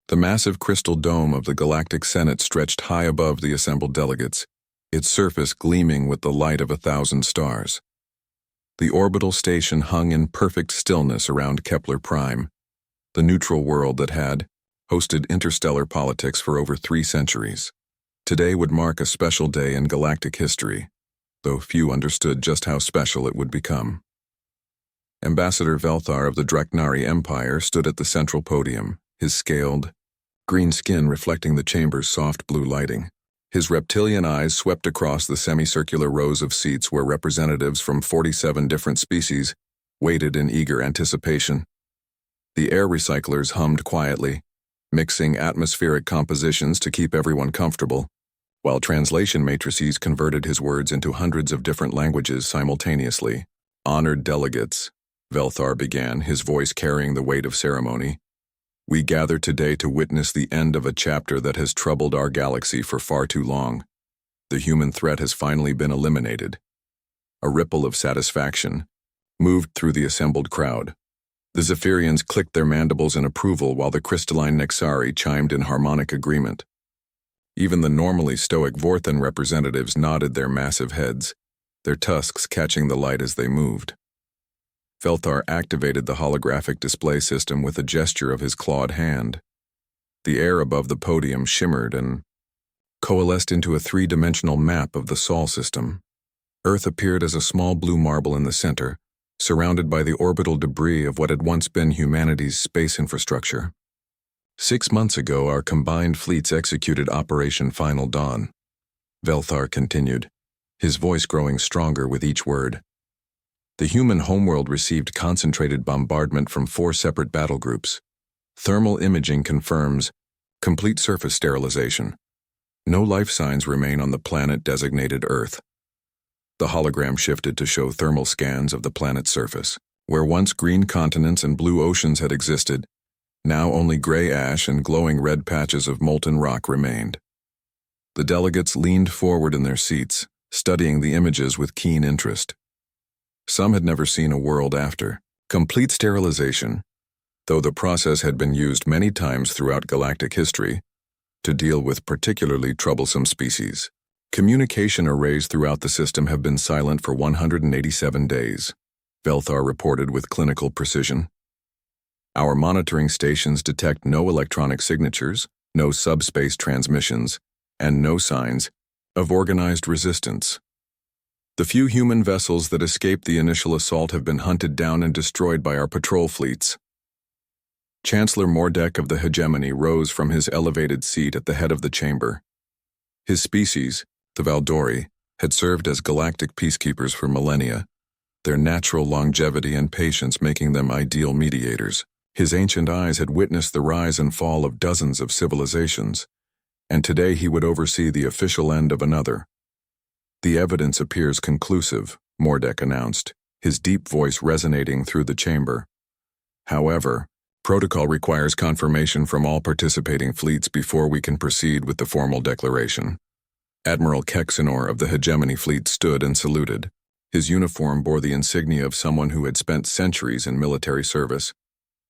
The massive crystal dome of the Galactic Senate stretched high above the assembled delegates, its surface gleaming with the light of 1,000 stars. The orbital station hung in perfect stillness around Kepler Prime, the neutral world that had hosted interstellar politics for over 3 centuries. Today would mark a special day in galactic history, though few understood just how special it would become. Ambassador Velthar of the Dreknari Empire stood at the central podium, his scaled, green skin reflecting the chamber's soft blue lighting. His reptilian eyes swept across the semicircular rows of seats where representatives from 47 different species waited in eager anticipation. The air recyclers hummed quietly, mixing atmospheric compositions to keep everyone comfortable, while translation matrices converted his words into hundreds of different languages simultaneously. Honored delegates, Velthar began, his voice carrying the weight of ceremony. We gather today to witness the end of a chapter that has troubled our galaxy for far too long. The human threat has finally been eliminated. A ripple of satisfaction moved through the assembled crowd. The Zephyrians clicked their mandibles in approval while the crystalline Nexari chimed in harmonic agreement. Even the normally stoic Vorthan representatives nodded their massive heads, their tusks catching the light as they moved. Velthar activated the holographic display system with a gesture of his clawed hand. The air above the podium shimmered and coalesced into a 3-dimensional map of the Sol system. Earth appeared as a small blue marble in the center, surrounded by the orbital debris of what had once been humanity's space infrastructure. 6 months ago, our combined fleets executed Operation Final Dawn. Velthar continued, his voice growing stronger with each word. The human homeworld received concentrated bombardment from 4 separate battle groups. Thermal imaging confirms complete surface sterilization. No life signs remain on the planet designated Earth. The hologram shifted to show thermal scans of the planet's surface. Where once green continents and blue oceans had existed, now only gray ash and glowing red patches of molten rock remained. The delegates leaned forward in their seats, studying the images with keen interest. Some had never seen a world after complete sterilization, though the process had been used many times throughout galactic history to deal with particularly troublesome species. Communication arrays throughout the system have been silent for 187 days, Velthar reported with clinical precision. Our monitoring stations detect no electronic signatures, no subspace transmissions, and no signs of organized resistance. The few human vessels that escaped the initial assault have been hunted down and destroyed by our patrol fleets. Chancellor Mordek of the Hegemony rose from his elevated seat at the head of the chamber. His species, the Valdori, had served as galactic peacekeepers for millennia, their natural longevity and patience making them ideal mediators. His ancient eyes had witnessed the rise and fall of dozens of civilizations, and today he would oversee the official end of another. The evidence appears conclusive, Mordek announced, his deep voice resonating through the chamber. However, protocol requires confirmation from all participating fleets before we can proceed with the formal declaration. Admiral Kexinor of the Hegemony Fleet stood and saluted. His uniform bore the insignia of someone who had spent centuries in military service,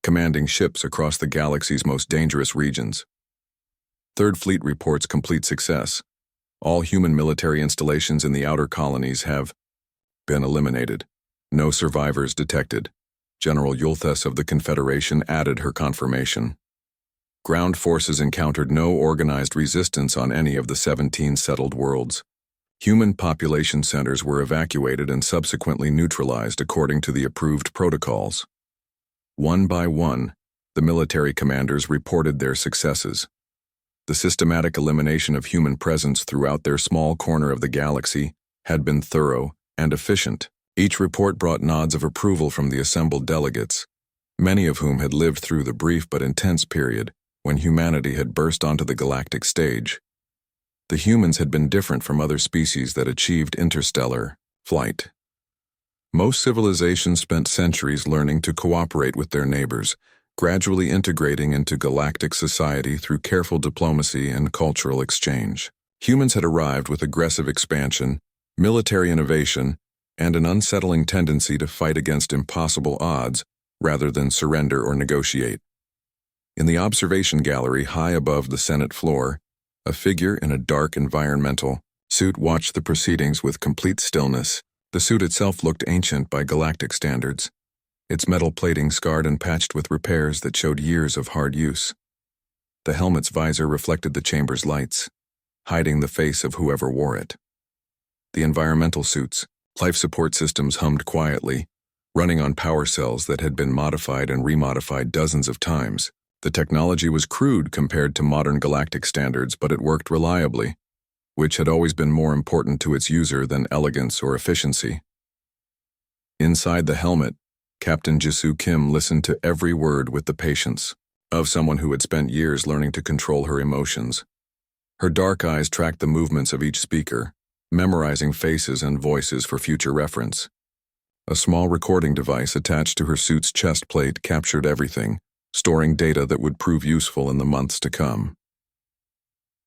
commanding ships across the galaxy's most dangerous regions. Third Fleet reports complete success. All human military installations in the outer colonies have been eliminated. No survivors detected. General Yulthus of the Confederation added her confirmation. Ground forces encountered no organized resistance on any of the 17 settled worlds. Human population centers were evacuated and subsequently neutralized according to the approved protocols. One by one, the military commanders reported their successes. The systematic elimination of human presence throughout their small corner of the galaxy had been thorough and efficient. Each report brought nods of approval from the assembled delegates, many of whom had lived through the brief but intense period when humanity had burst onto the galactic stage. The humans had been different from other species that achieved interstellar flight. Most civilizations spent centuries learning to cooperate with their neighbors, gradually integrating into galactic society through careful diplomacy and cultural exchange. Humans had arrived with aggressive expansion, military innovation, and an unsettling tendency to fight against impossible odds rather than surrender or negotiate. In the observation gallery high above the Senate floor, a figure in a dark environmental suit watched the proceedings with complete stillness. The suit itself looked ancient by galactic standards, its metal plating scarred and patched with repairs that showed years of hard use. The helmet's visor reflected the chamber's lights, hiding the face of whoever wore it. The environmental suit's life support systems hummed quietly, running on power cells that had been modified and remodified dozens of times. The technology was crude compared to modern galactic standards, but it worked reliably, which had always been more important to its user than elegance or efficiency. Inside the helmet, Captain Jisoo Kim listened to every word with the patience of someone who had spent years learning to control her emotions. Her dark eyes tracked the movements of each speaker, memorizing faces and voices for future reference. A small recording device attached to her suit's chest plate captured everything, storing data that would prove useful in the months to come.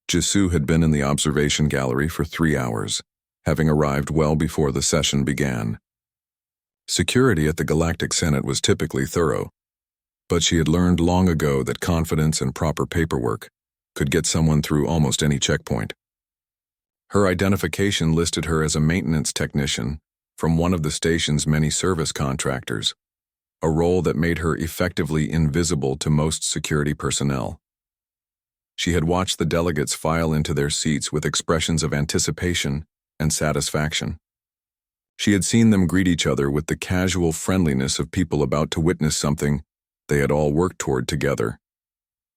Jisoo had been in the observation gallery for 3 hours, having arrived well before the session began. Security at the Galactic Senate was typically thorough, but she had learned long ago that confidence and proper paperwork could get someone through almost any checkpoint. Her identification listed her as a maintenance technician from one of the station's many service contractors, a role that made her effectively invisible to most security personnel. She had watched the delegates file into their seats with expressions of anticipation and satisfaction. She had seen them greet each other with the casual friendliness of people about to witness something they had all worked toward together.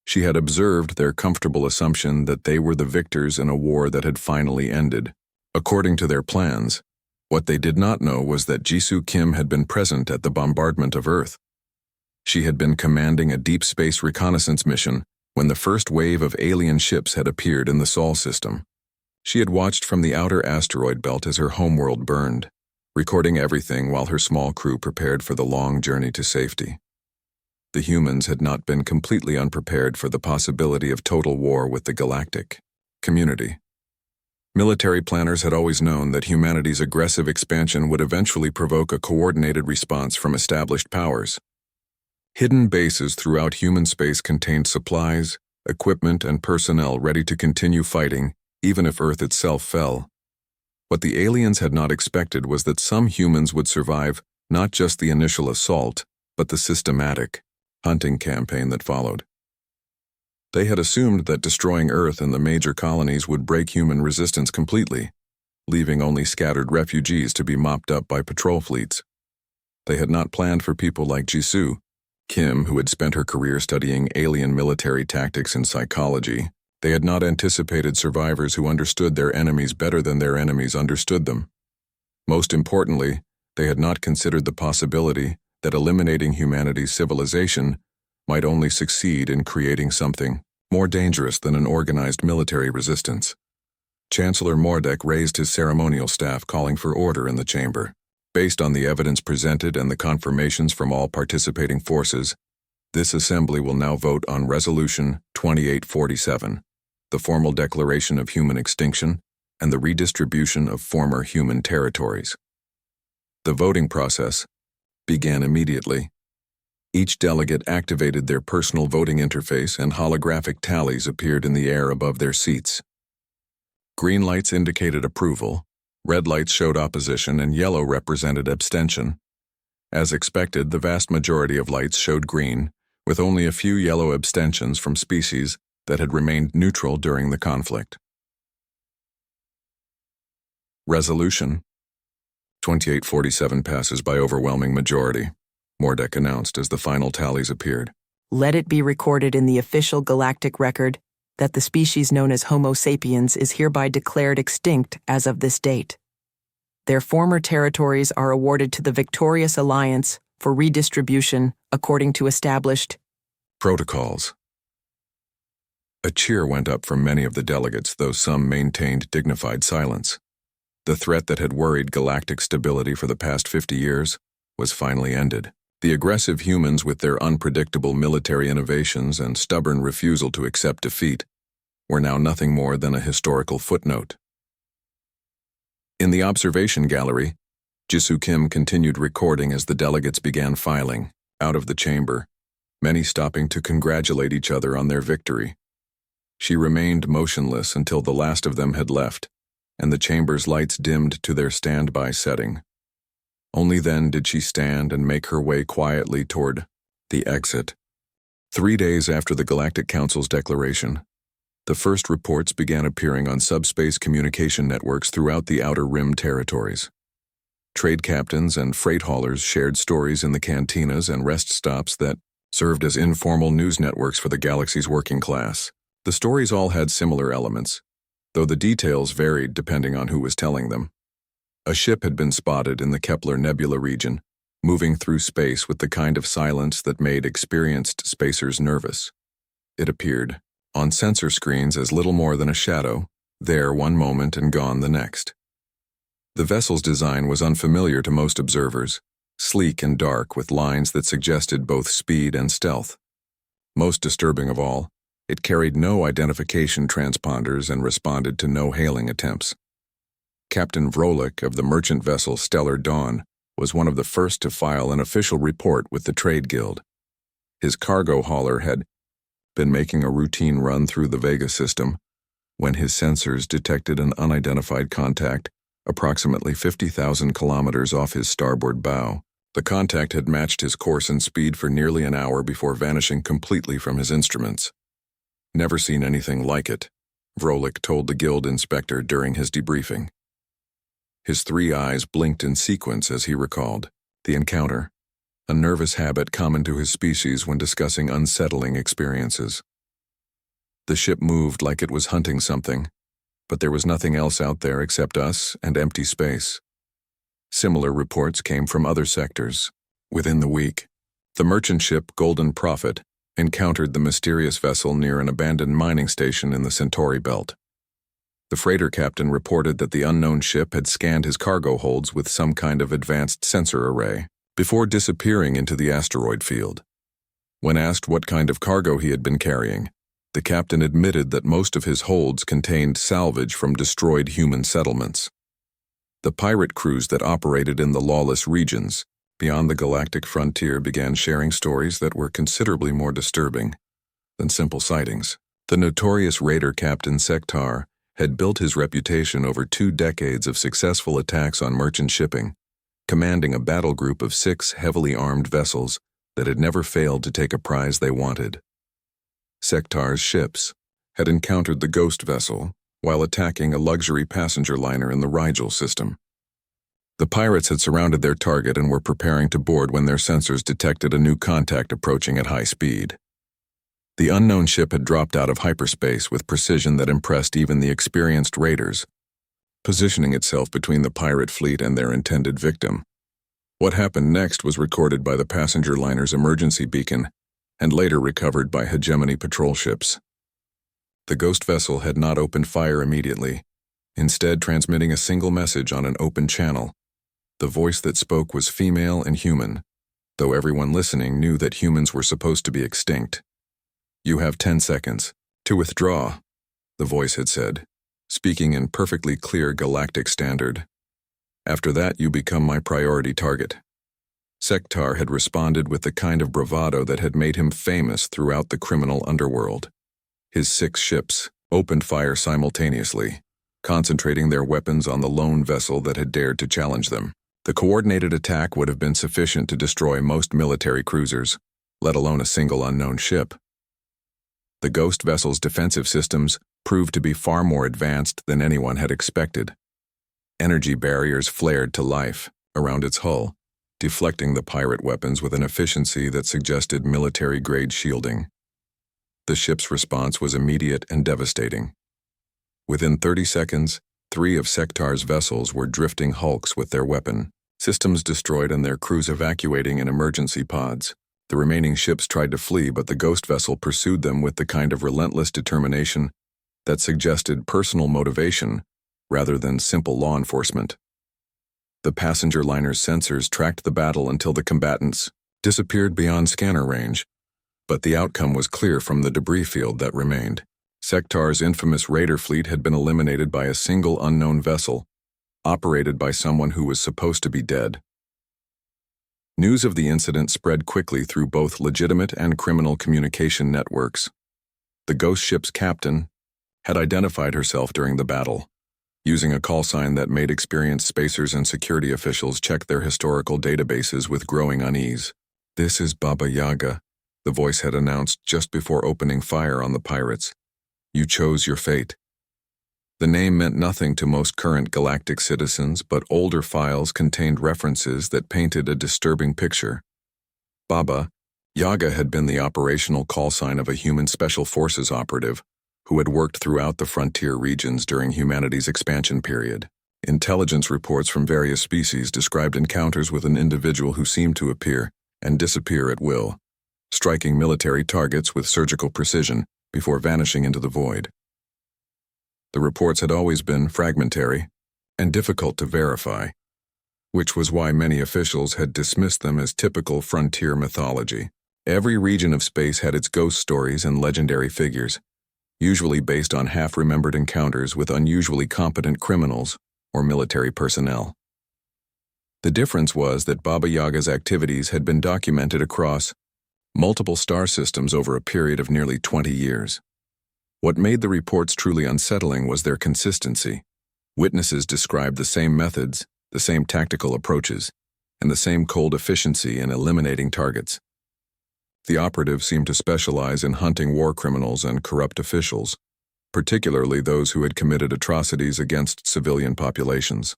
She had observed their comfortable assumption that they were the victors in a war that had finally ended, according to their plans. What they did not know was that Jisoo Kim had been present at the bombardment of Earth. She had been commanding a deep space reconnaissance mission when the first wave of alien ships had appeared in the Sol system. She had watched from the outer asteroid belt as her homeworld burned, recording everything while her small crew prepared for the long journey to safety. The humans had not been completely unprepared for the possibility of total war with the galactic community. Military planners had always known that humanity's aggressive expansion would eventually provoke a coordinated response from established powers. Hidden bases throughout human space contained supplies, equipment, and personnel ready to continue fighting, even if Earth itself fell. What the aliens had not expected was that some humans would survive not just the initial assault, but the systematic hunting campaign that followed. They had assumed that destroying Earth and the major colonies would break human resistance completely, leaving only scattered refugees to be mopped up by patrol fleets. They had not planned for people like Jisoo Kim, who had spent her career studying alien military tactics and psychology. They had not anticipated survivors who understood their enemies better than their enemies understood them. Most importantly, they had not considered the possibility that eliminating humanity's civilization might only succeed in creating something more dangerous than an organized military resistance. Chancellor Mordek raised his ceremonial staff, calling for order in the chamber. Based on the evidence presented and the confirmations from all participating forces, this assembly will now vote on Resolution 2847, the formal declaration of human extinction and the redistribution of former human territories. The voting process began immediately. Each delegate activated their personal voting interface and holographic tallies appeared in the air above their seats. Green lights indicated approval, red lights showed opposition, and yellow represented abstention. As expected, the vast majority of lights showed green, with only a few yellow abstentions from species that had remained neutral during the conflict. Resolution 2847 passes by overwhelming majority, Mordek announced as the final tallies appeared. Let it be recorded in the official galactic record that the species known as Homo sapiens is hereby declared extinct as of this date. Their former territories are awarded to the victorious alliance for redistribution according to established protocols. A cheer went up from many of the delegates, though some maintained dignified silence. The threat that had worried galactic stability for the past 50 years was finally ended. The aggressive humans, with their unpredictable military innovations and stubborn refusal to accept defeat, were now nothing more than a historical footnote. In the observation gallery, Jisoo Kim continued recording as the delegates began filing out of the chamber, many stopping to congratulate each other on their victory. She remained motionless until the last of them had left, and the chamber's lights dimmed to their standby setting. Only then did she stand and make her way quietly toward the exit. 3 days after the Galactic Council's declaration, the first reports began appearing on subspace communication networks throughout the Outer Rim territories. Trade captains and freight haulers shared stories in the cantinas and rest stops that served as informal news networks for the galaxy's working class. The stories all had similar elements, though the details varied depending on who was telling them. A ship had been spotted in the Kepler Nebula region, moving through space with the kind of silence that made experienced spacers nervous. It appeared, on sensor screens, as little more than a shadow, there one moment and gone the next. The vessel's design was unfamiliar to most observers, sleek and dark with lines that suggested both speed and stealth. Most disturbing of all, it carried no identification transponders and responded to no hailing attempts. Captain Vrolik of the merchant vessel Stellar Dawn was one of the first to file an official report with the Trade Guild. His cargo hauler had been making a routine run through the Vega system when his sensors detected an unidentified contact approximately 50,000 kilometers off his starboard bow. The contact had matched his course and speed for nearly an hour before vanishing completely from his instruments. "Never seen anything like it," Vrolik told the guild inspector during his debriefing. His 3 eyes blinked in sequence as he recalled the encounter, a nervous habit common to his species when discussing unsettling experiences. The ship moved like it was hunting something, but there was nothing else out there except us and empty space. Similar reports came from other sectors. Within the week, the merchant ship Golden Prophet encountered the mysterious vessel near an abandoned mining station in the Centauri belt. The freighter captain reported that the unknown ship had scanned his cargo holds with some kind of advanced sensor array before disappearing into the asteroid field. When asked what kind of cargo he had been carrying, the captain admitted that most of his holds contained salvage from destroyed human settlements. The pirate crews that operated in the lawless regions beyond the galactic frontier began sharing stories that were considerably more disturbing than simple sightings. The notorious raider Captain Sektar had built his reputation over 2 decades of successful attacks on merchant shipping, commanding a battle group of 6 heavily armed vessels that had never failed to take a prize they wanted. Sektar's ships had encountered the Ghost vessel while attacking a luxury passenger liner in the Rigel system. The pirates had surrounded their target and were preparing to board when their sensors detected a new contact approaching at high speed. The unknown ship had dropped out of hyperspace with precision that impressed even the experienced raiders, positioning itself between the pirate fleet and their intended victim. What happened next was recorded by the passenger liner's emergency beacon and later recovered by hegemony patrol ships. The Ghost vessel had not opened fire immediately, instead transmitting a single message on an open channel. The voice that spoke was female and human, though everyone listening knew that humans were supposed to be extinct. "You have 10 seconds to withdraw," the voice had said, speaking in perfectly clear galactic standard. "After that, you become my priority target." Sektar had responded with the kind of bravado that had made him famous throughout the criminal underworld. His 6 ships opened fire simultaneously, concentrating their weapons on the lone vessel that had dared to challenge them. The coordinated attack would have been sufficient to destroy most military cruisers, let alone a single unknown ship. The Ghost vessel's defensive systems proved to be far more advanced than anyone had expected. Energy barriers flared to life around its hull, deflecting the pirate weapons with an efficiency that suggested military-grade shielding. The ship's response was immediate and devastating. Within 30 seconds, 3 of Sektar's vessels were drifting hulks with their weapon systems destroyed and their crews evacuating in emergency pods. The remaining ships tried to flee, but the Ghost vessel pursued them with the kind of relentless determination that suggested personal motivation rather than simple law enforcement. The passenger liner's sensors tracked the battle until the combatants disappeared beyond scanner range, but the outcome was clear from the debris field that remained. Sektar's infamous raider fleet had been eliminated by a single unknown vessel, operated by someone who was supposed to be dead. News of the incident spread quickly through both legitimate and criminal communication networks. The ghost ship's captain had identified herself during the battle, using a call sign that made experienced spacers and security officials check their historical databases with growing unease. "This is Baba Yaga," the voice had announced just before opening fire on the pirates. "You chose your fate." The name meant nothing to most current galactic citizens, but older files contained references that painted a disturbing picture. Baba Yaga had been the operational call sign of a human special forces operative who had worked throughout the frontier regions during humanity's expansion period. Intelligence reports from various species described encounters with an individual who seemed to appear and disappear at will, striking military targets with surgical precision before vanishing into the void. The reports had always been fragmentary and difficult to verify, which was why many officials had dismissed them as typical frontier mythology. Every region of space had its ghost stories and legendary figures, usually based on half-remembered encounters with unusually competent criminals or military personnel. The difference was that Baba Yaga's activities had been documented across multiple star systems over a period of nearly 20 years. What made the reports truly unsettling was their consistency. Witnesses described the same methods, the same tactical approaches, and the same cold efficiency in eliminating targets. The operative seemed to specialize in hunting war criminals and corrupt officials, particularly those who had committed atrocities against civilian populations.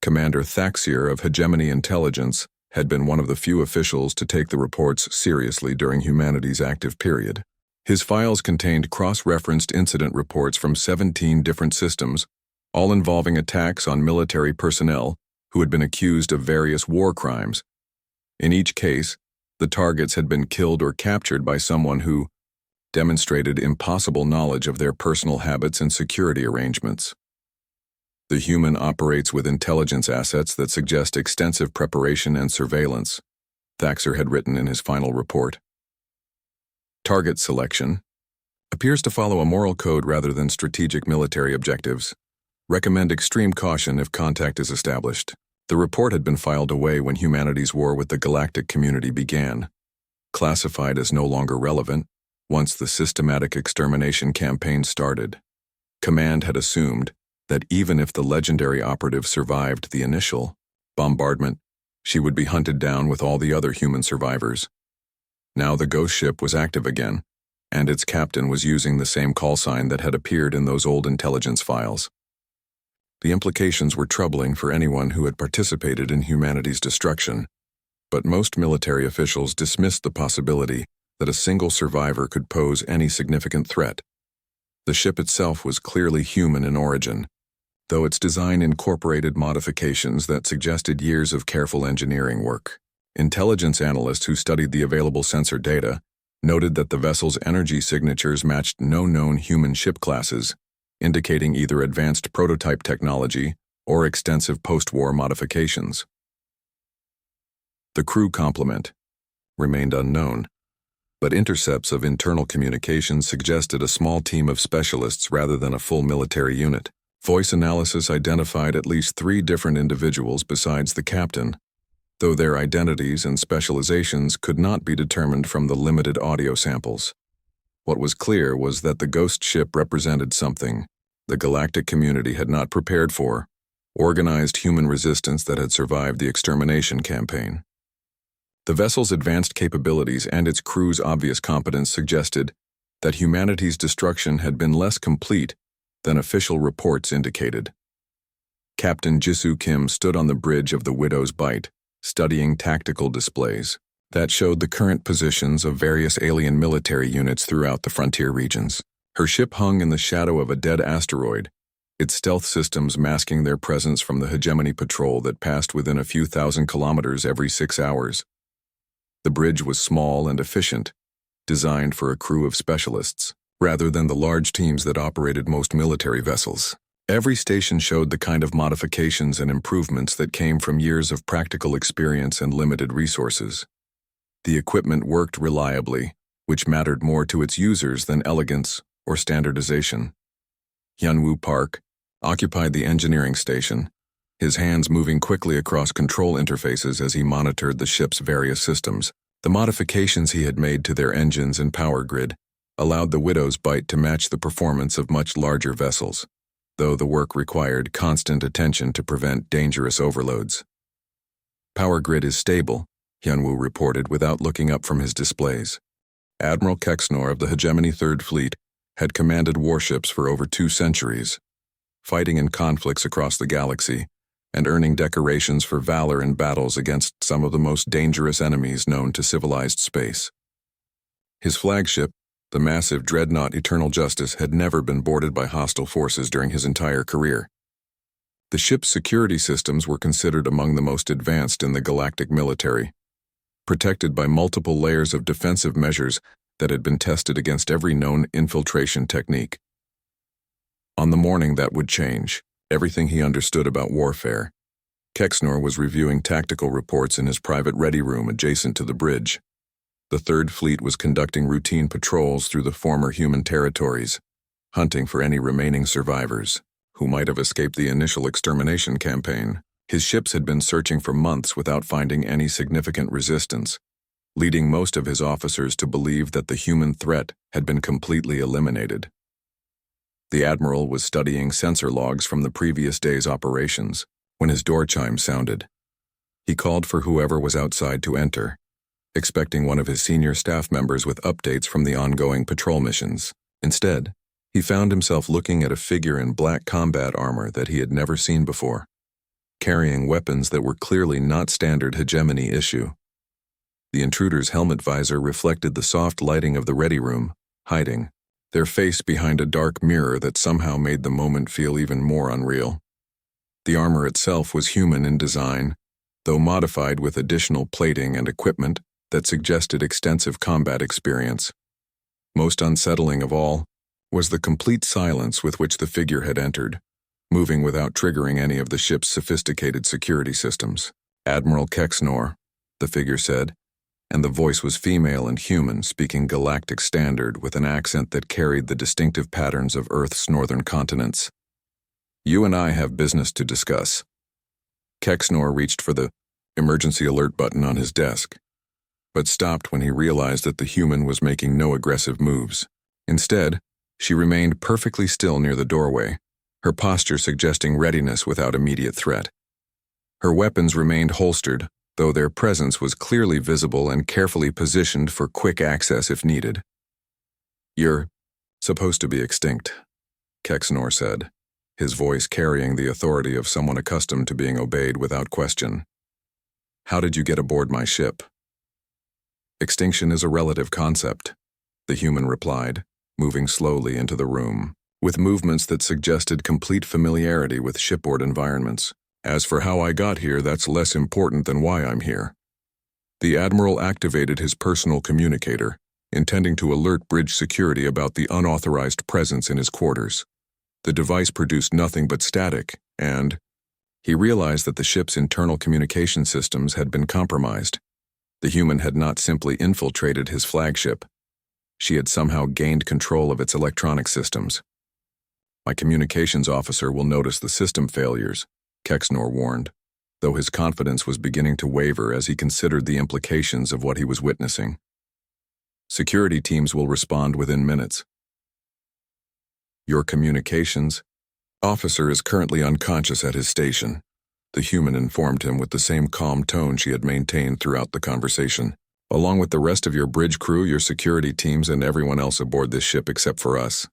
Commander Thaxier of Hegemony Intelligence had been one of the few officials to take the reports seriously during humanity's active period. His files contained cross-referenced incident reports from 17 different systems, all involving attacks on military personnel who had been accused of various war crimes. In each case, the targets had been killed or captured by someone who demonstrated impossible knowledge of their personal habits and security arrangements. "The human operates with intelligence assets that suggest extensive preparation and surveillance," Thaxier had written in his final report. "Target selection appears to follow a moral code rather than strategic military objectives. Recommend extreme caution if contact is established." The report had been filed away when humanity's war with the galactic community began, classified as no longer relevant once the systematic extermination campaign started. Command had assumed that even if the legendary operative survived the initial bombardment, she would be hunted down with all the other human survivors. Now the ghost ship was active again, and its captain was using the same call sign that had appeared in those old intelligence files. The implications were troubling for anyone who had participated in humanity's destruction, but most military officials dismissed the possibility that a single survivor could pose any significant threat. The ship itself was clearly human in origin, though its design incorporated modifications that suggested years of careful engineering work. Intelligence analysts who studied the available sensor data noted that the vessel's energy signatures matched no known human ship classes, indicating either advanced prototype technology or extensive post-war modifications. The crew complement remained unknown, but intercepts of internal communications suggested a small team of specialists rather than a full military unit. Voice analysis identified at least 3 different individuals besides the captain, though their identities and specializations could not be determined from the limited audio samples. What was clear was that the ghost ship represented something the galactic community had not prepared for: organized human resistance that had survived the extermination campaign. The vessel's advanced capabilities and its crew's obvious competence suggested that humanity's destruction had been less complete than official reports indicated. Captain Jisoo Kim stood on the bridge of the Widow's Bite, studying tactical displays that showed the current positions of various alien military units throughout the frontier regions. Her ship hung in the shadow of a dead asteroid, its stealth systems masking their presence from the hegemony patrol that passed within a few thousand kilometers every 6 hours. The bridge was small and efficient, designed for a crew of specialists, rather than the large teams that operated most military vessels. Every station showed the kind of modifications and improvements that came from years of practical experience and limited resources. The equipment worked reliably, which mattered more to its users than elegance or standardization. Hyunwoo Park occupied the engineering station, his hands moving quickly across control interfaces as he monitored the ship's various systems. The modifications he had made to their engines and power grid allowed the Widow's Bite to match the performance of much larger vessels, though the work required constant attention to prevent dangerous overloads. Power grid is stable, Hyunwoo reported without looking up from his displays. Admiral Kexnor of the Hegemony Third Fleet had commanded warships for over 2 centuries, fighting in conflicts across the galaxy and earning decorations for valor in battles against some of the most dangerous enemies known to civilized space. His flagship, the massive dreadnought Eternal Justice, had never been boarded by hostile forces during his entire career. The ship's security systems were considered among the most advanced in the galactic military, protected by multiple layers of defensive measures that had been tested against every known infiltration technique. On the morning that would change everything he understood about warfare, Kexnor was reviewing tactical reports in his private ready room adjacent to the bridge. The Third Fleet was conducting routine patrols through the former human territories, hunting for any remaining survivors who might have escaped the initial extermination campaign. His ships had been searching for months without finding any significant resistance, leading most of his officers to believe that the human threat had been completely eliminated. The Admiral was studying sensor logs from the previous day's operations when his door chime sounded. He called for whoever was outside to enter, expecting one of his senior staff members with updates from the ongoing patrol missions. Instead, he found himself looking at a figure in black combat armor that he had never seen before, carrying weapons that were clearly not standard hegemony issue. The intruder's helmet visor reflected the soft lighting of the ready room, hiding their face behind a dark mirror that somehow made the moment feel even more unreal. The armor itself was human in design, though modified with additional plating and equipment that suggested extensive combat experience. Most unsettling of all was the complete silence with which the figure had entered, moving without triggering any of the ship's sophisticated security systems. Admiral Kexnor, the figure said, and the voice was female and human, speaking galactic standard with an accent that carried the distinctive patterns of Earth's northern continents. "You and I have business to discuss." Kexnor reached for the emergency alert button on his desk, but stopped when he realized that the human was making no aggressive moves. Instead, she remained perfectly still near the doorway, her posture suggesting readiness without immediate threat. Her weapons remained holstered, though their presence was clearly visible and carefully positioned for quick access if needed. "You're supposed to be extinct," Kexnor said, his voice carrying the authority of someone accustomed to being obeyed without question. "How did you get aboard my ship?" "Extinction is a relative concept," the human replied, moving slowly into the room, with movements that suggested complete familiarity with shipboard environments. "As for how I got here, that's less important than why I'm here." The Admiral activated his personal communicator, intending to alert bridge security about the unauthorized presence in his quarters. The device produced nothing but static, and he realized that the ship's internal communication systems had been compromised. The human had not simply infiltrated his flagship. She had somehow gained control of its electronic systems. "My communications officer will notice the system failures," Kexnor warned, though his confidence was beginning to waver as he considered the implications of what he was witnessing. "Security teams will respond within minutes." "Your communications officer is currently unconscious at his station," the human informed him with the same calm tone she had maintained throughout the conversation. "Along with the rest of your bridge crew, your security teams, and everyone else aboard this ship except for us."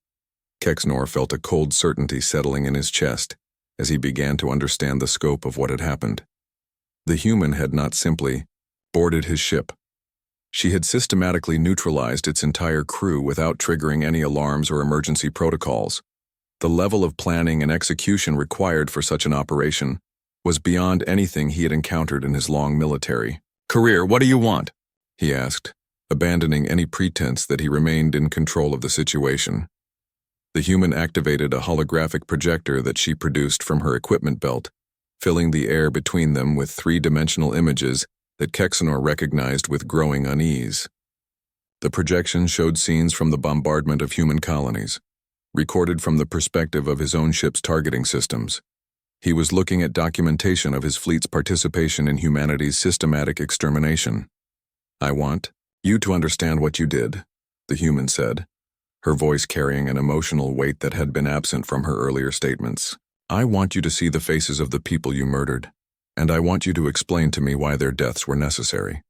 Kexnor felt a cold certainty settling in his chest as he began to understand the scope of what had happened. The human had not simply boarded his ship. She had systematically neutralized its entire crew without triggering any alarms or emergency protocols. The level of planning and execution required for such an operation was beyond anything he had encountered in his long military career. "What do you want?" he asked, abandoning any pretense that he remained in control of the situation. The human activated a holographic projector that she produced from her equipment belt, filling the air between them with three-dimensional images that Kexnor recognized with growing unease. The projection showed scenes from the bombardment of human colonies, recorded from the perspective of his own ship's targeting systems. He was looking at documentation of his fleet's participation in humanity's systematic extermination. "I want you to understand what you did," the human said, her voice carrying an emotional weight that had been absent from her earlier statements. "I want you to see the faces of the people you murdered, and I want you to explain to me why their deaths were necessary."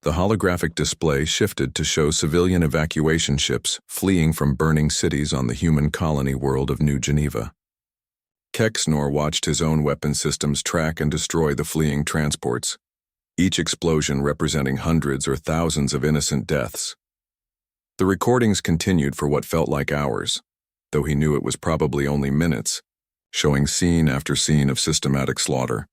The holographic display shifted to show civilian evacuation ships fleeing from burning cities on the human colony world of New Geneva. Kexnor watched his own weapon systems track and destroy the fleeing transports, each explosion representing hundreds or thousands of innocent deaths. The recordings continued for what felt like hours, though he knew it was probably only minutes, showing scene after scene of systematic slaughter.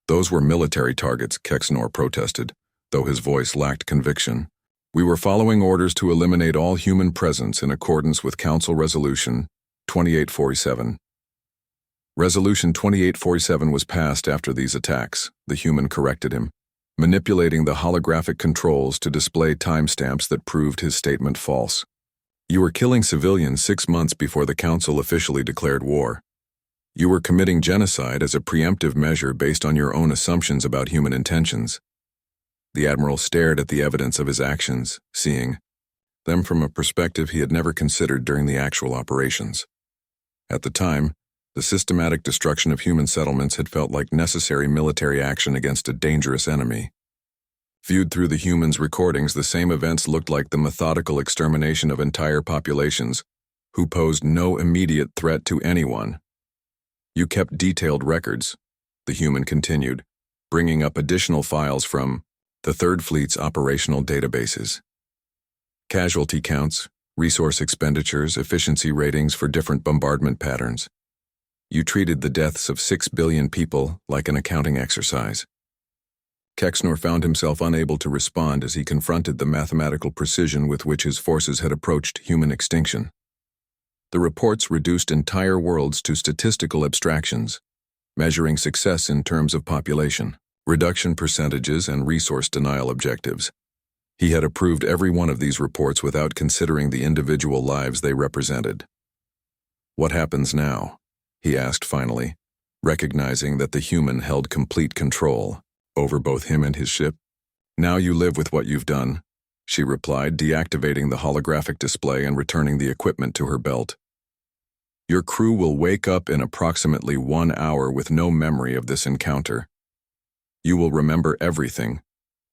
"Those were military targets," Kexnor protested, though his voice lacked conviction. "We were following orders to eliminate all human presence in accordance with Council Resolution 2847. Resolution 2847 was passed after these attacks," the human corrected him, manipulating the holographic controls to display timestamps that proved his statement false. "You were killing civilians 6 months before the Council officially declared war. You were committing genocide as a preemptive measure based on your own assumptions about human intentions." The Admiral stared at the evidence of his actions, seeing them from a perspective he had never considered during the actual operations. At the time, the systematic destruction of human settlements had felt like necessary military action against a dangerous enemy. Viewed through the humans' recordings, the same events looked like the methodical extermination of entire populations, who posed no immediate threat to anyone. "You kept detailed records," the human continued, bringing up additional files from the Third Fleet's operational databases. Casualty counts, resource expenditures, efficiency ratings for different bombardment patterns. You treated the deaths of 6 billion people like an accounting exercise. Kexnor found himself unable to respond as he confronted the mathematical precision with which his forces had approached human extinction. The reports reduced entire worlds to statistical abstractions, measuring success in terms of population, reduction percentages, and resource denial objectives. He had approved every one of these reports without considering the individual lives they represented. "What happens now?" he asked finally, recognizing that the human held complete control over both him and his ship. "Now you live with what you've done," she replied, deactivating the holographic display and returning the equipment to her belt. "Your crew will wake up in approximately 1 hour with no memory of this encounter. You will remember everything,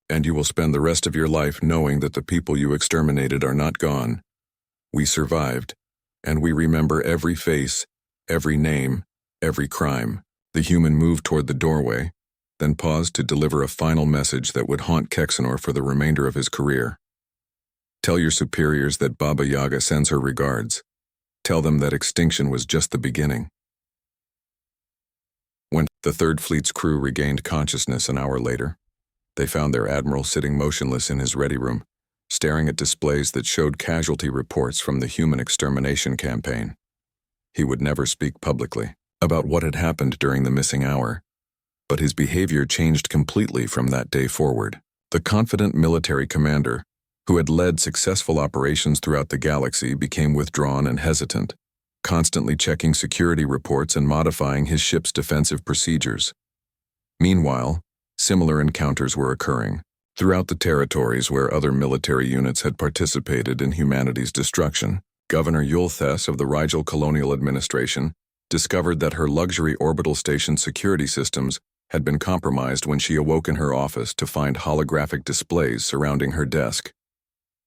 and you will spend the rest of your life knowing that the people you exterminated are not gone. We survived, and we remember every face, every name, every crime." The human moved toward the doorway, then paused to deliver a final message that would haunt Kexnor for the remainder of his career. "Tell your superiors that Baba Yaga sends her regards. Tell them that extinction was just the beginning." When the Third Fleet's crew regained consciousness an hour later, they found their admiral sitting motionless in his ready room, staring at displays that showed casualty reports from the human extermination campaign. He would never speak publicly about what had happened during the missing hour, but his behavior changed completely from that day forward. The confident military commander, who had led successful operations throughout the galaxy, became withdrawn and hesitant, constantly checking security reports and modifying his ship's defensive procedures. Meanwhile, similar encounters were occurring throughout the territories where other military units had participated in humanity's destruction. Governor Yulthes of the Rigel Colonial Administration discovered that her luxury orbital station security systems had been compromised when she awoke in her office to find holographic displays surrounding her desk.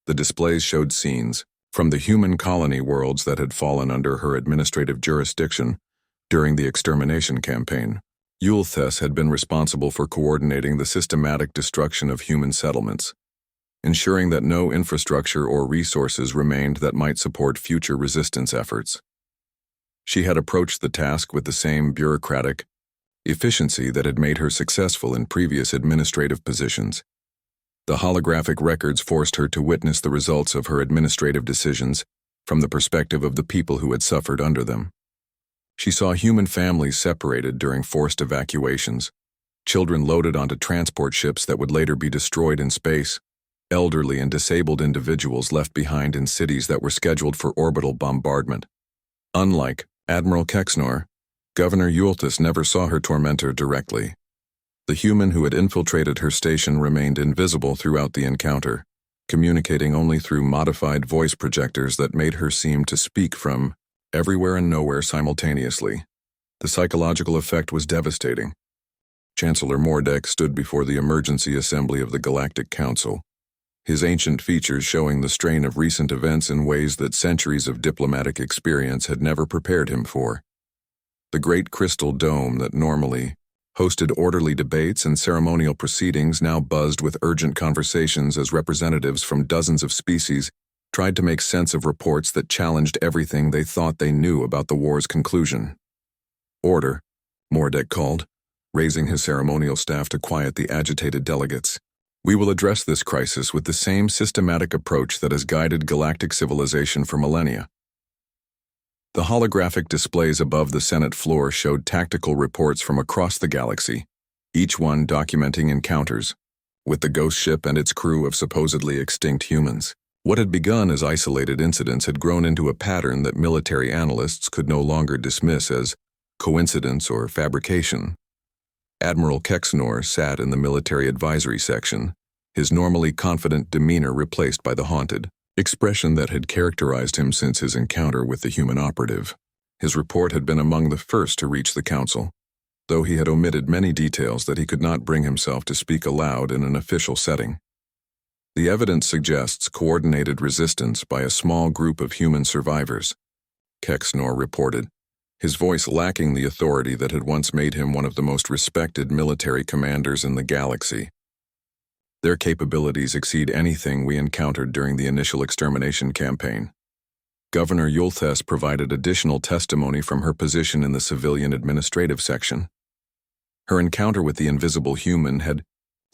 The displays showed scenes from the human colony worlds that had fallen under her administrative jurisdiction during the extermination campaign. Yulthes had been responsible for coordinating the systematic destruction of human settlements, ensuring that no infrastructure or resources remained that might support future resistance efforts. She had approached the task with the same bureaucratic efficiency that had made her successful in previous administrative positions. The holographic records forced her to witness the results of her administrative decisions from the perspective of the people who had suffered under them. She saw human families separated during forced evacuations, children loaded onto transport ships that would later be destroyed in space, elderly and disabled individuals left behind in cities that were scheduled for orbital bombardment. Unlike Admiral Kexnor, Governor Yulthus never saw her tormentor directly. The human who had infiltrated her station remained invisible throughout the encounter, communicating only through modified voice projectors that made her seem to speak from everywhere and nowhere simultaneously. The psychological effect was devastating. Chancellor Mordek stood before the emergency assembly of the Galactic Council, his ancient features showing the strain of recent events in ways that centuries of diplomatic experience had never prepared him for. The great crystal dome that normally hosted orderly debates and ceremonial proceedings now buzzed with urgent conversations as representatives from dozens of species tried to make sense of reports that challenged everything they thought they knew about the war's conclusion. "Order," Mordek called, raising his ceremonial staff to quiet the agitated delegates. "We will address this crisis with the same systematic approach that has guided galactic civilization for millennia." The holographic displays above the Senate floor showed tactical reports from across the galaxy, each one documenting encounters with the ghost ship and its crew of supposedly extinct humans. What had begun as isolated incidents had grown into a pattern that military analysts could no longer dismiss as coincidence or fabrication. Admiral Kexnor sat in the military advisory section, his normally confident demeanor replaced by the haunted expression that had characterized him since his encounter with the human operative. His report had been among the first to reach the council, though he had omitted many details that he could not bring himself to speak aloud in an official setting. The evidence suggests coordinated resistance by a small group of human survivors, Kexnor reported, his voice lacking the authority that had once made him one of the most respected military commanders in the galaxy. "Their capabilities exceed anything we encountered during the initial extermination campaign." Governor Yulthus provided additional testimony from her position in the civilian administrative section. Her encounter with the invisible human had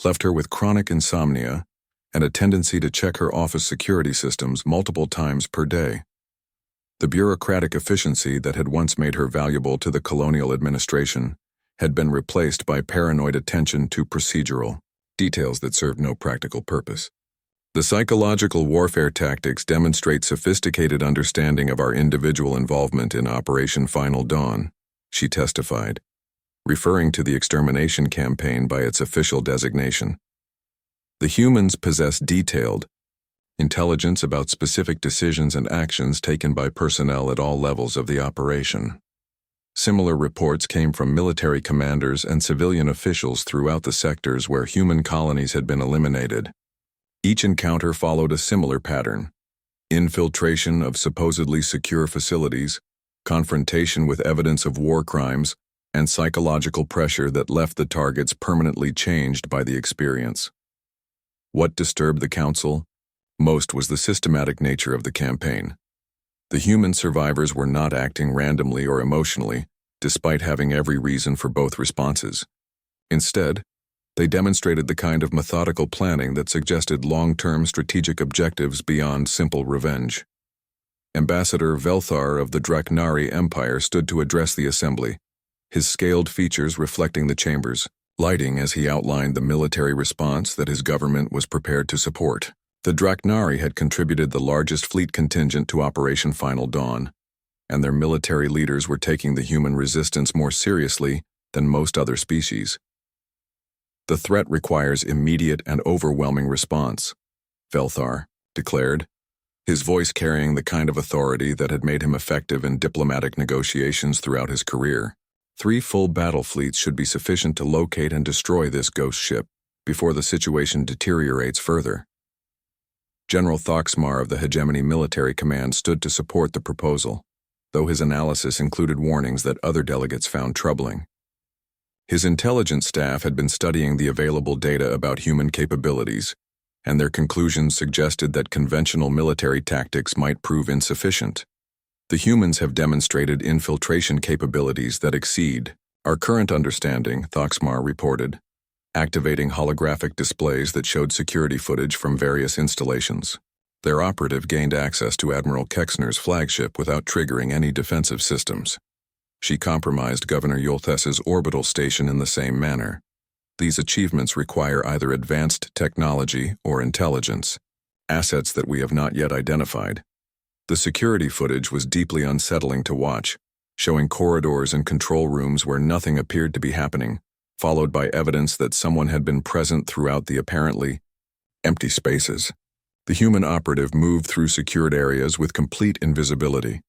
left her with chronic insomnia and a tendency to check her office security systems multiple times per day. The bureaucratic efficiency that had once made her valuable to the colonial administration had been replaced by paranoid attention to procedural details that served no practical purpose. "The psychological warfare tactics demonstrate sophisticated understanding of our individual involvement in Operation Final Dawn," she testified, referring to the extermination campaign by its official designation. "The humans possess detailed intelligence about specific decisions and actions taken by personnel at all levels of the operation." Similar reports came from military commanders and civilian officials throughout the sectors where human colonies had been eliminated. Each encounter followed a similar pattern: infiltration of supposedly secure facilities, confrontation with evidence of war crimes, and psychological pressure that left the targets permanently changed by the experience. What disturbed the council most was the systematic nature of the campaign. The human survivors were not acting randomly or emotionally, despite having every reason for both responses. Instead, they demonstrated the kind of methodical planning that suggested long-term strategic objectives beyond simple revenge. Ambassador Velthar of the Draknari Empire stood to address the assembly, his scaled features reflecting the chamber's lighting as he outlined the military response that his government was prepared to support. The Draknari had contributed the largest fleet contingent to Operation Final Dawn, and their military leaders were taking the human resistance more seriously than most other species. "The threat requires immediate and overwhelming response," Velthar declared, his voice carrying the kind of authority that had made him effective in diplomatic negotiations throughout his career. 3 full battle fleets should be sufficient to locate and destroy this ghost ship before the situation deteriorates further. General Thoxmar of the Hegemony Military Command stood to support the proposal, though his analysis included warnings that other delegates found troubling. His intelligence staff had been studying the available data about human capabilities, and their conclusions suggested that conventional military tactics might prove insufficient. "The humans have demonstrated infiltration capabilities that exceed our current understanding," Thoxmar reported, activating holographic displays that showed security footage from various installations. Their operative gained access to Admiral Kexner's flagship without triggering any defensive systems. She compromised Governor Yulthus's orbital station in the same manner. These achievements require either advanced technology or intelligence, assets that we have not yet identified. The security footage was deeply unsettling to watch, showing corridors and control rooms where nothing appeared to be happening, followed by evidence that someone had been present throughout the apparently empty spaces. The human operative moved through secured areas with complete invisibility,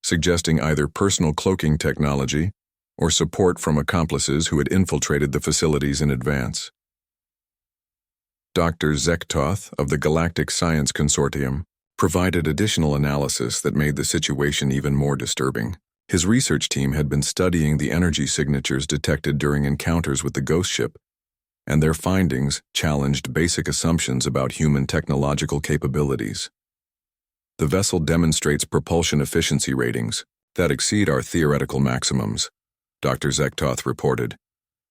suggesting either personal cloaking technology or support from accomplices who had infiltrated the facilities in advance. Dr. Zektoth of the Galactic Science Consortium provided additional analysis that made the situation even more disturbing. His research team had been studying the energy signatures detected during encounters with the ghost ship, and their findings challenged basic assumptions about human technological capabilities. The vessel demonstrates propulsion efficiency ratings that exceed our theoretical maximums, Dr. Zektoth reported,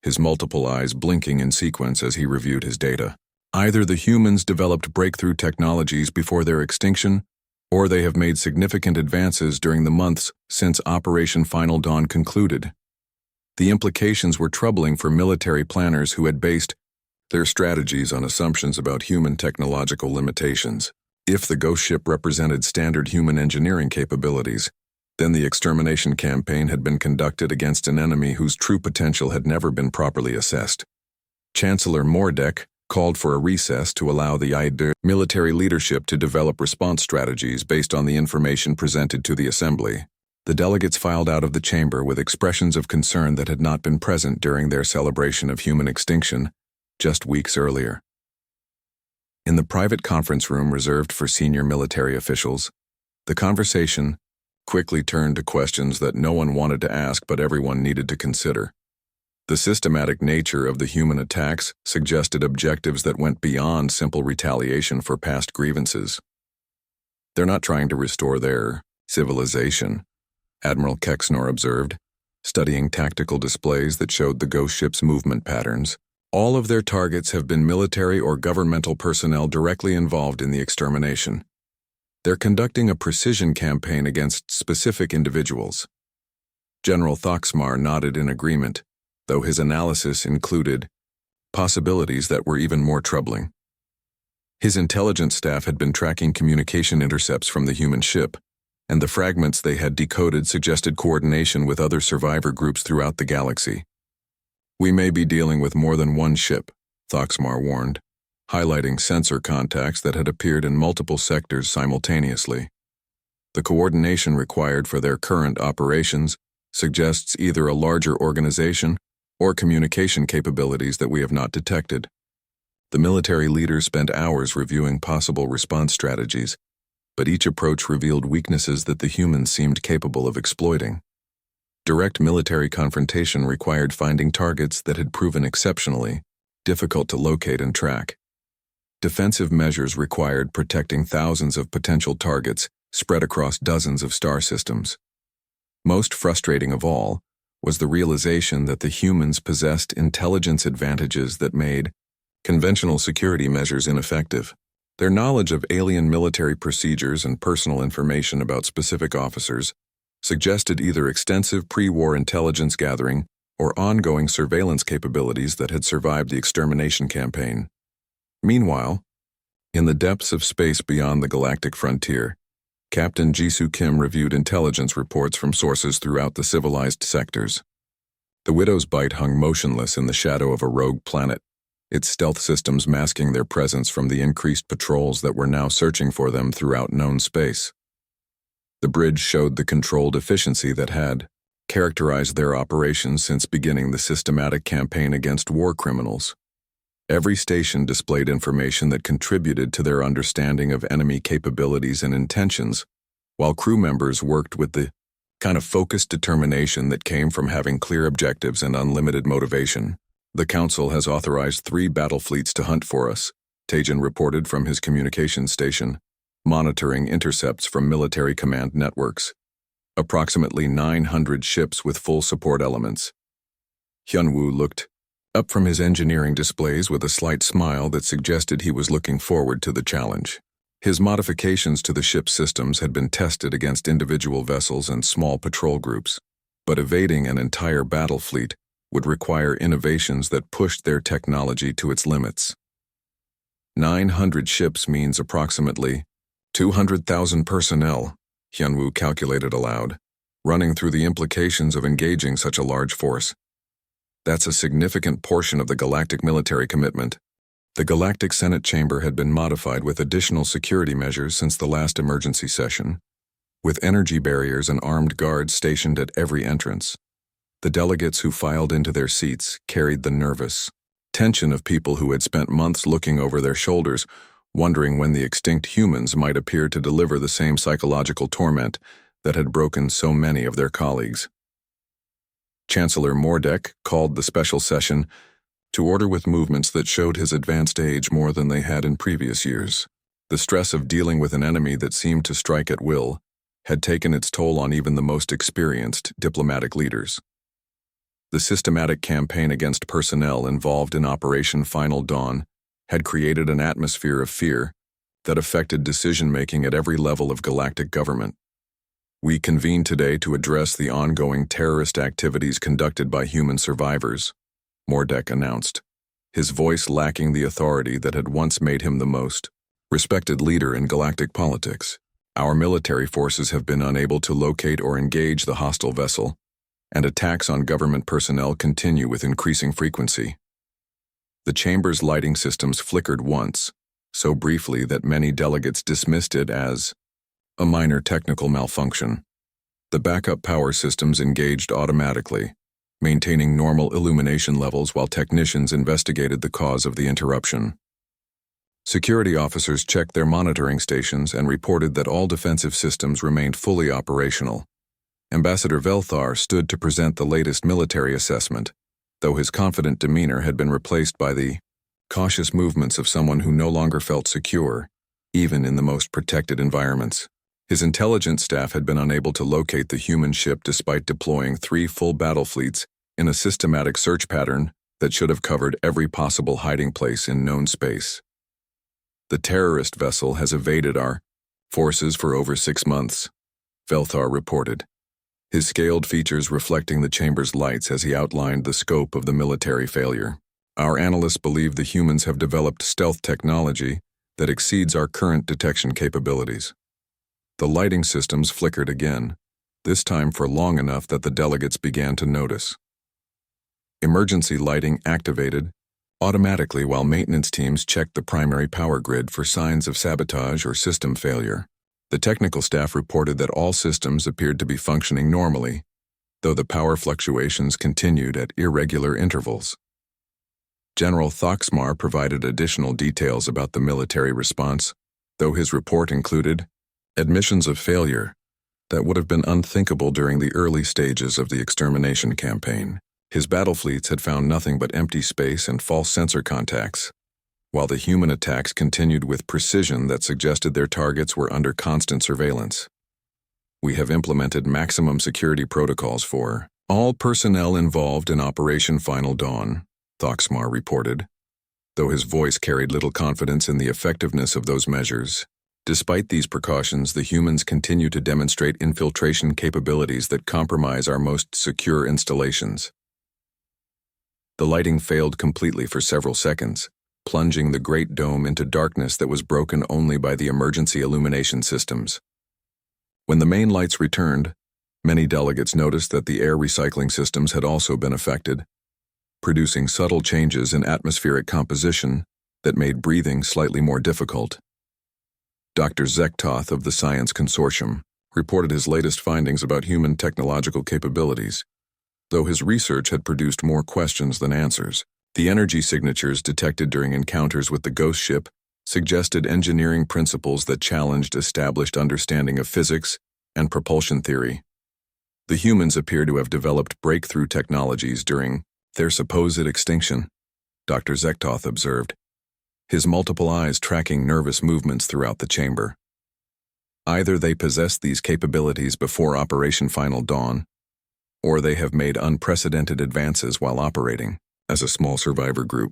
his multiple eyes blinking in sequence as he reviewed his data. Either the humans developed breakthrough technologies before their extinction, or they have made significant advances during the months since Operation Final Dawn concluded. The implications were troubling for military planners who had based their strategies on assumptions about human technological limitations. If the ghost ship represented standard human engineering capabilities, then the extermination campaign had been conducted against an enemy whose true potential had never been properly assessed. Chancellor Mordek called for a recess to allow the IDER military leadership to develop response strategies based on the information presented to the assembly. The delegates filed out of the chamber with expressions of concern that had not been present during their celebration of human extinction just weeks earlier. In the private conference room reserved for senior military officials, the conversation quickly turned to questions that no one wanted to ask but everyone needed to consider. The systematic nature of the human attacks suggested objectives that went beyond simple retaliation for past grievances. They're not trying to restore their civilization, Admiral Kexnor observed, studying tactical displays that showed the ghost ship's movement patterns. All of their targets have been military or governmental personnel directly involved in the extermination. They're conducting a precision campaign against specific individuals. General Thoxmar nodded in agreement, though his analysis included possibilities that were even more troubling. His intelligence staff had been tracking communication intercepts from the human ship, and the fragments they had decoded suggested coordination with other survivor groups throughout the galaxy. We may be dealing with more than one ship, Thoxmar warned, highlighting sensor contacts that had appeared in multiple sectors simultaneously. The coordination required for their current operations suggests either a larger organization or communication capabilities that we have not detected. The military leaders spent hours reviewing possible response strategies, but each approach revealed weaknesses that the humans seemed capable of exploiting. Direct military confrontation required finding targets that had proven exceptionally difficult to locate and track. Defensive measures required protecting thousands of potential targets spread across dozens of star systems. Most frustrating of all was the realization that the humans possessed intelligence advantages that made conventional security measures ineffective. Their knowledge of alien military procedures and personal information about specific officers suggested either extensive pre-war intelligence gathering or ongoing surveillance capabilities that had survived the extermination campaign. Meanwhile, in the depths of space beyond the galactic frontier, Captain Jisoo Kim reviewed intelligence reports from sources throughout the civilized sectors. The Widow's Bite hung motionless in the shadow of a rogue planet, its stealth systems masking their presence from the increased patrols that were now searching for them throughout known space. The bridge showed the controlled efficiency that had characterized their operations since beginning the systematic campaign against war criminals. Every station displayed information that contributed to their understanding of enemy capabilities and intentions, while crew members worked with the kind of focused determination that came from having clear objectives and unlimited motivation. The Council has authorized 3 battle fleets to hunt for us, Tejan reported from his communications station, monitoring intercepts from military command networks. Approximately 900 ships with full support elements. Hyunwoo looked up from his engineering displays with a slight smile that suggested he was looking forward to the challenge. His modifications to the ship's systems had been tested against individual vessels and small patrol groups, but evading an entire battle fleet would require innovations that pushed their technology to its limits. 900 ships means approximately 200,000 personnel, Hyunwoo calculated aloud. running through the implications of engaging such a large force. That's a significant portion of the galactic military commitment. The Galactic Senate chamber had been modified with additional security measures since the last emergency session, with energy barriers and armed guards stationed at every entrance. The delegates who filed into their seats carried the nervous tension of people who had spent months looking over their shoulders, wondering when the extinct humans might appear to deliver the same psychological torment that had broken so many of their colleagues. Chancellor Mordek called the special session to order with movements that showed his advanced age more than they had in previous years. The stress of dealing with an enemy that seemed to strike at will had taken its toll on even the most experienced diplomatic leaders. The systematic campaign against personnel involved in Operation Final Dawn had created an atmosphere of fear that affected decision-making at every level of galactic government. We convene today to address the ongoing terrorist activities conducted by human survivors, Mordek announced, his voice lacking the authority that had once made him the most respected leader in galactic politics. Our military forces have been unable to locate or engage the hostile vessel, and attacks on government personnel continue with increasing frequency. The chamber's lighting systems flickered once, so briefly that many delegates dismissed it as a minor technical malfunction. The backup power systems engaged automatically, maintaining normal illumination levels while technicians investigated the cause of the interruption. Security officers checked their monitoring stations and reported that all defensive systems remained fully operational. Ambassador Velthar stood to present the latest military assessment, though his confident demeanor had been replaced by the cautious movements of someone who no longer felt secure, even in the most protected environments. His intelligence staff had been unable to locate the human ship despite deploying 3 full battle fleets in a systematic search pattern that should have covered every possible hiding place in known space. The terrorist vessel has evaded our forces for over 6 months, Velthar reported, his scaled features reflecting the chamber's lights as he outlined the scope of the military failure. Our analysts believe the humans have developed stealth technology that exceeds our current detection capabilities. The lighting systems flickered again, this time for long enough that the delegates began to notice. Emergency lighting activated automatically while maintenance teams checked the primary power grid for signs of sabotage or system failure. The technical staff reported that all systems appeared to be functioning normally, though the power fluctuations continued at irregular intervals. General Thoxmar provided additional details about the military response, though his report included admissions of failure that would have been unthinkable during the early stages of the extermination campaign. His battle fleets had found nothing but empty space and false sensor contacts, while the human attacks continued with precision that suggested their targets were under constant surveillance. We have implemented maximum security protocols for all personnel involved in Operation Final Dawn, Thoxmar reported, though his voice carried little confidence in the effectiveness of those measures. Despite these precautions, the humans continue to demonstrate infiltration capabilities that compromise our most secure installations. The lighting failed completely for several seconds, plunging the Great Dome into darkness that was broken only by the emergency illumination systems. When the main lights returned, many delegates noticed that the air recycling systems had also been affected, producing subtle changes in atmospheric composition that made breathing slightly more difficult. Dr. Zektoth of the Science Consortium reported his latest findings about human technological capabilities, though his research had produced more questions than answers. The energy signatures detected during encounters with the ghost ship suggested engineering principles that challenged established understanding of physics and propulsion theory. The humans appear to have developed breakthrough technologies during their supposed extinction, Dr. Zektoth observed, his multiple eyes tracking nervous movements throughout the chamber. Either they possessed these capabilities before Operation Final Dawn, or they have made unprecedented advances while operating as a small survivor group.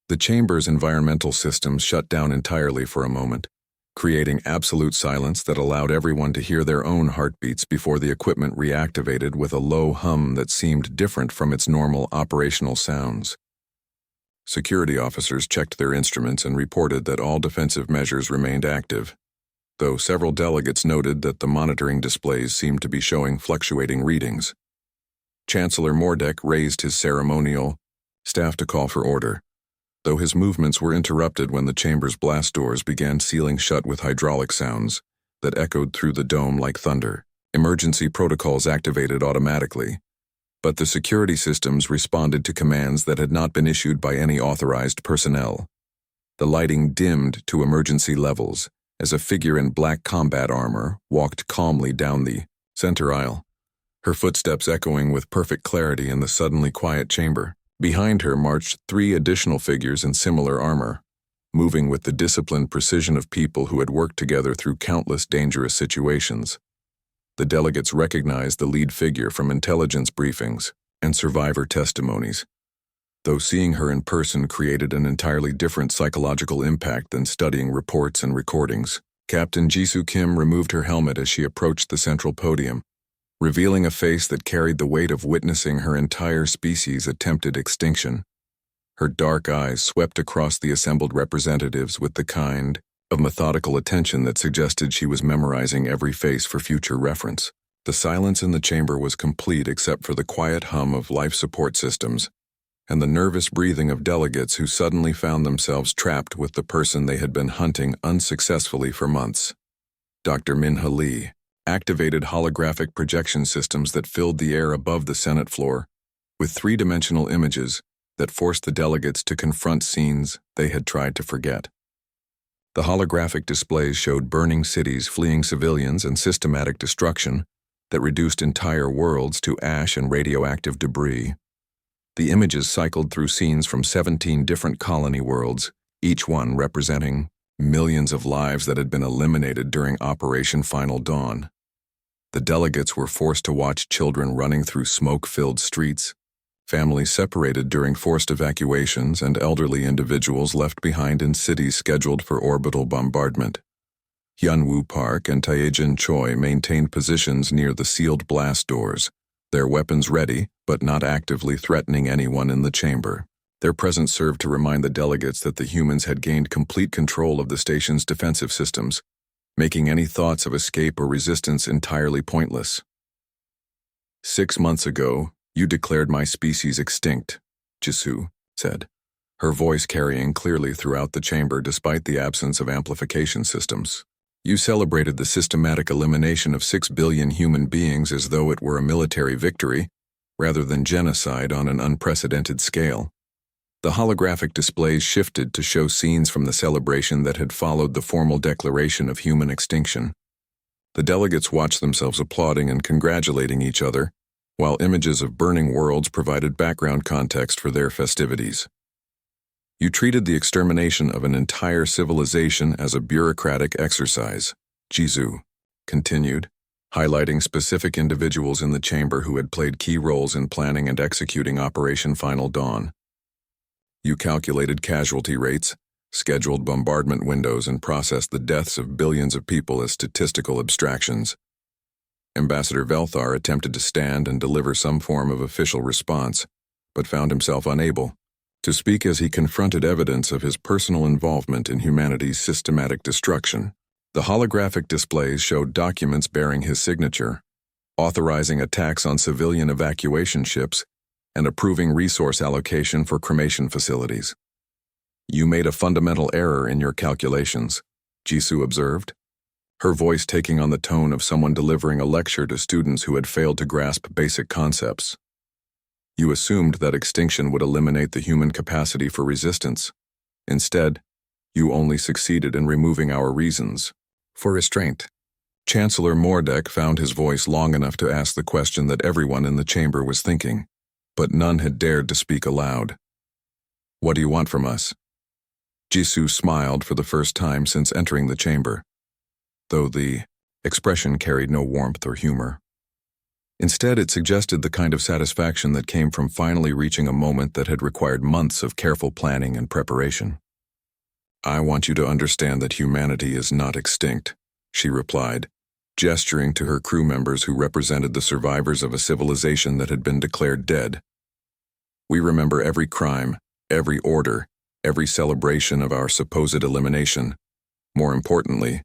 The chamber's environmental systems shut down entirely for a moment, creating absolute silence that allowed everyone to hear their own heartbeats before the equipment reactivated with a low hum that seemed different from its normal operational sounds. Security officers checked their instruments and reported that all defensive measures remained active. though several delegates noted that the monitoring displays seemed to be showing fluctuating readings. Chancellor Mordek raised his ceremonial staff to call for order, though his movements were interrupted when the chamber's blast doors began sealing shut with hydraulic sounds that echoed through the dome like thunder. Emergency protocols activated automatically, but the security systems responded to commands that had not been issued by any authorized personnel. The lighting dimmed to emergency levels as a figure in black combat armor walked calmly down the center aisle, her footsteps echoing with perfect clarity in the suddenly quiet chamber. Behind her marched 3 additional figures in similar armor, moving with the disciplined precision of people who had worked together through countless dangerous situations. The delegates recognized the lead figure from intelligence briefings and survivor testimonies, though seeing her in person created an entirely different psychological impact than studying reports and recordings. Captain Jisoo Kim removed her helmet as she approached the central podium, revealing a face that carried the weight of witnessing her entire species' attempted extinction. Her dark eyes swept across the assembled representatives with the kind of methodical attention that suggested she was memorizing every face for future reference. The silence in the chamber was complete except for the quiet hum of life support systems and the nervous breathing of delegates who suddenly found themselves trapped with the person they had been hunting unsuccessfully for months. Dr. Min-Ha Lee activated holographic projection systems that filled the air above the Senate floor with 3-dimensional images that forced the delegates to confront scenes they had tried to forget. The holographic displays showed burning cities, fleeing civilians, and systematic destruction that reduced entire worlds to ash and radioactive debris. The images cycled through scenes from 17 different colony worlds, each one representing millions of lives that had been eliminated during Operation Final Dawn. The delegates were forced to watch children running through smoke-filled streets, families separated during forced evacuations, and elderly individuals left behind in cities scheduled for orbital bombardment. Hyunwoo Park and Taejin Choi maintained positions near the sealed blast doors, their weapons ready but not actively threatening anyone in the chamber. Their presence served to remind the delegates that the humans had gained complete control of the station's defensive systems, making any thoughts of escape or resistance entirely pointless. 6 months ago, you declared my species extinct, Jisoo said, her voice carrying clearly throughout the chamber despite the absence of amplification systems. You celebrated the systematic elimination of 6 billion human beings as though it were a military victory, rather than genocide on an unprecedented scale. The holographic displays shifted to show scenes from the celebration that had followed the formal declaration of human extinction. The delegates watched themselves applauding and congratulating each other, while images of burning worlds provided background context for their festivities. You treated the extermination of an entire civilization as a bureaucratic exercise, Jisoo continued, highlighting specific individuals in the chamber who had played key roles in planning and executing Operation Final Dawn. You calculated casualty rates, scheduled bombardment windows, and processed the deaths of billions of people as statistical abstractions. Ambassador Velthar attempted to stand and deliver some form of official response, but found himself unable to speak as he confronted evidence of his personal involvement in humanity's systematic destruction. The holographic displays showed documents bearing his signature, authorizing attacks on civilian evacuation ships and approving resource allocation for cremation facilities. You made a fundamental error in your calculations, Jisoo observed, her voice taking on the tone of someone delivering a lecture to students who had failed to grasp basic concepts. You assumed that extinction would eliminate the human capacity for resistance. Instead, you only succeeded in removing our reasons for restraint. Chancellor Mordek found his voice long enough to ask the question that everyone in the chamber was thinking, but none had dared to speak aloud. What do you want from us? Jisoo smiled for the first time since entering the chamber, though the expression carried no warmth or humor. Instead, it suggested the kind of satisfaction that came from finally reaching a moment that had required months of careful planning and preparation. I want you to understand that humanity is not extinct, she replied, gesturing to her crew members who represented the survivors of a civilization that had been declared dead. We remember every crime, every order, every celebration of our supposed elimination. More importantly,